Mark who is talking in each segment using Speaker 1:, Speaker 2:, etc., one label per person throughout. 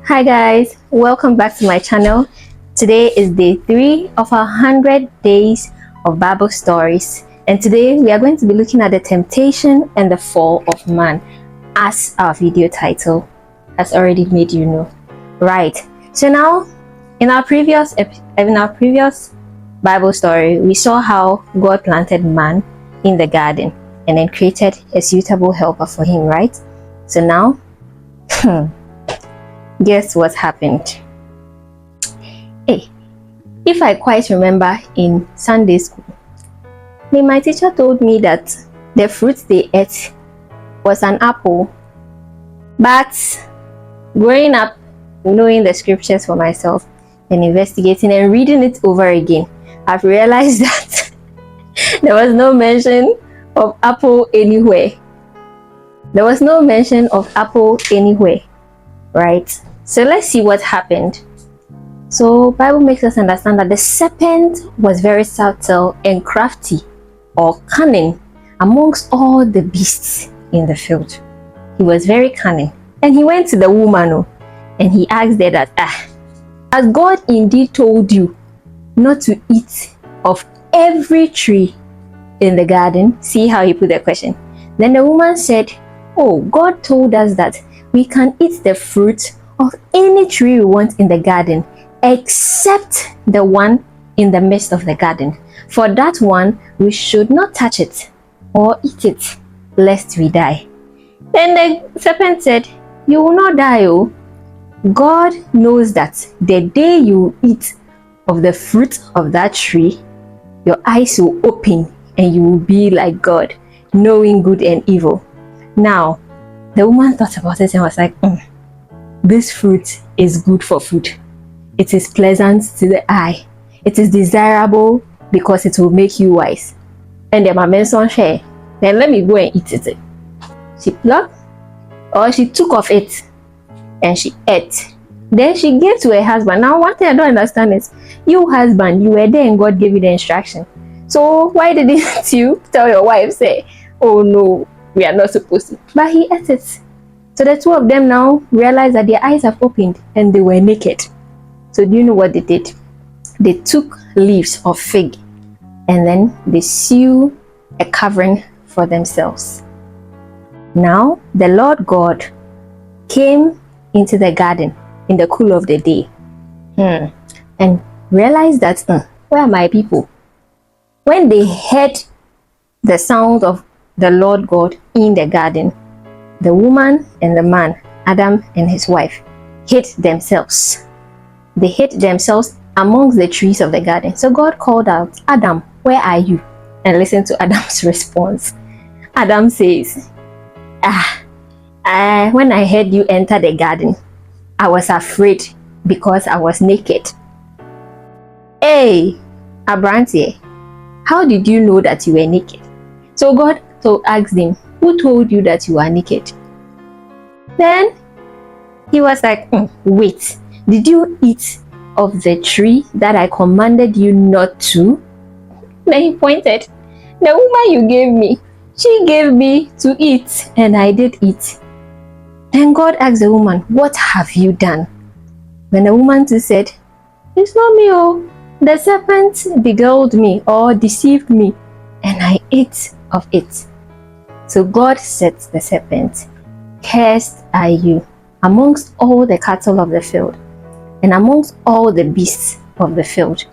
Speaker 1: Hi guys, welcome back to my channel. Today is day 3 of our 100 days of Bible stories, and today we are going to be looking at the temptation and the fall of man, as our video title has already made you know. Right, so now in our previous Bible story, we saw how God planted man in the garden and then created a suitable helper for him, right? So now guess what happened? Hey, if I quite remember, in Sunday school, my teacher told me that the fruit they ate was an apple. But growing up, knowing the scriptures for myself and investigating and reading it over again, I've realized that there was no mention of apple anywhere. There was no mention of apple anywhere, right? So let's see what happened. So Bible makes us understand that the serpent was very subtle and crafty or cunning amongst all the beasts in the field. He was very cunning, and he went to the woman and he asked her that, has God indeed told you not to eat of every tree in the garden? See how he put the question. Then the woman said, oh, God told us that we can eat the fruit of any tree we want in the garden, except the one in the midst of the garden. For that one, we should not touch it or eat it, lest we die. Then the serpent said, you will not die, oh. God knows that the day you eat of the fruit of that tree, your eyes will open and you will be like God, knowing good and evil. Now, the woman thought about it and was like, this fruit is good for food. It is pleasant to the eye. It is desirable because it will make you wise. And then my mention share. Then let me go and eat it. She plucked, or she took of it and she ate. Then she gave to her husband. Now one thing I don't understand is, you husband, you were there and God gave you the instruction. So why didn't you tell your wife, say, oh no, we are not supposed to? But he ate it. So the two of them now realized that their eyes have opened and they were naked. So do you know what they did? They took leaves of fig and then they sew a covering for themselves. Now the Lord God came into the garden in the cool of the day and realized that, where are my people? When they heard the sound of the Lord God in the garden, the woman and the man, Adam and his wife, hid themselves. They hid themselves amongst the trees of the garden. So God called out, Adam, where are you? And listen to Adam's response. Adam says, when I heard you enter the garden, I was afraid because I was naked. Hey, Abrantie, how did you know that you were naked? So God asked him, who told you that you are naked? Then he was like, wait, did you eat of the tree that I commanded you not to? Then he pointed, the woman you gave me, she gave me to eat, and I did eat. Then God asked the woman, what have you done? When the woman too said, it's not me, oh, the serpent beguiled me or deceived me, and I ate of it. So God said to the serpent, cursed are you amongst all the cattle of the field, and amongst all the beasts of the field.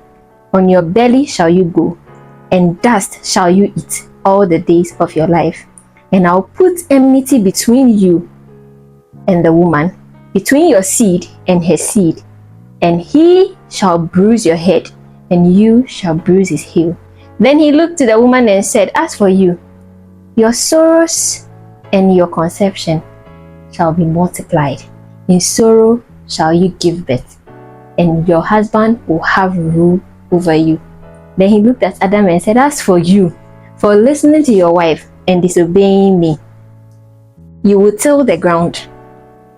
Speaker 1: On your belly shall you go, and dust shall you eat all the days of your life. And I'll put enmity between you and the woman, between your seed and her seed, and he shall bruise your head, and you shall bruise his heel. Then he looked to the woman and said, as for you, your sorrows and your conception shall be multiplied. In sorrow shall you give birth, and your husband will have rule over you. Then he looked at Adam and said, as for you, for listening to your wife and disobeying me, you will till the ground.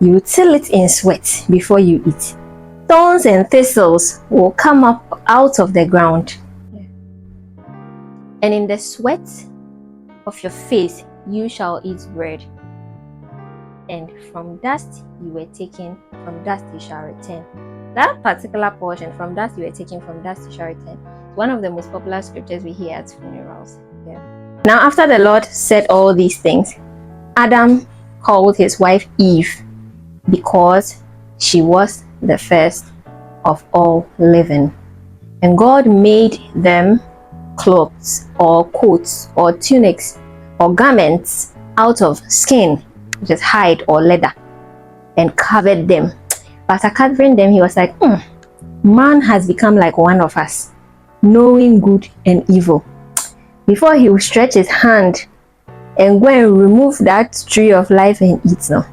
Speaker 1: You will till it in sweat before you eat. Thorns and thistles will come up out of the ground. And in the sweat of your face you shall eat bread. And from dust you were taken from dust you shall return. That particular portion, from dust you were taken, from dust you shall return, is one of the most popular scriptures we hear at funerals. Yeah. Now, after the Lord said all these things, Adam called his wife Eve because she was the first of all living. And God made them clothes or coats or tunics or garments out of skin, which is hide or leather, and covered them. But after covering them, he was like, man has become like one of us, knowing good and evil. Before he would stretch his hand and go and remove that tree of life and eat, no,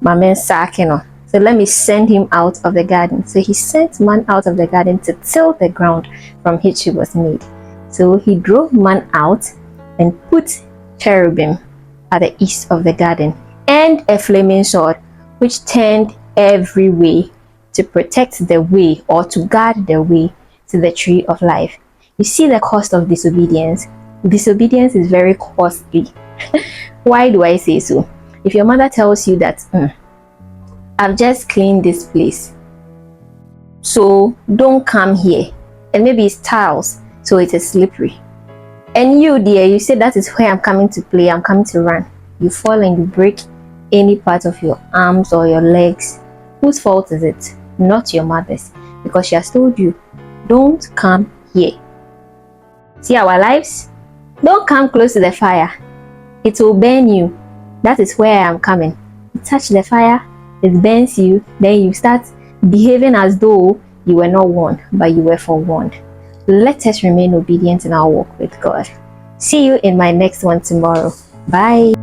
Speaker 1: my man sacking no. So let me send him out of the garden. So he sent man out of the garden to till the ground from which he was made. So he drove man out and put cherubim at the east of the garden and a flaming sword which turned every way to protect the way or to guard the way to the tree of life. You see the cost of disobedience. Disobedience is very costly. Why do I say so? If your mother tells you that I've just cleaned this place, so don't come here, and maybe it's tiles, so it is slippery, and you dear, you say that is where I'm coming to play, I'm coming to run, you fall and you break any part of your arms or your legs. Whose fault is it? Not your mother's, because she has told you don't come here. See our lives? Don't come close to the fire, it will burn you. That is where I am coming. You touch the fire, it burns you, then you start behaving as though you were not warned, but you were forewarned. Let us remain obedient in our walk with God. See you in my next one tomorrow. Bye.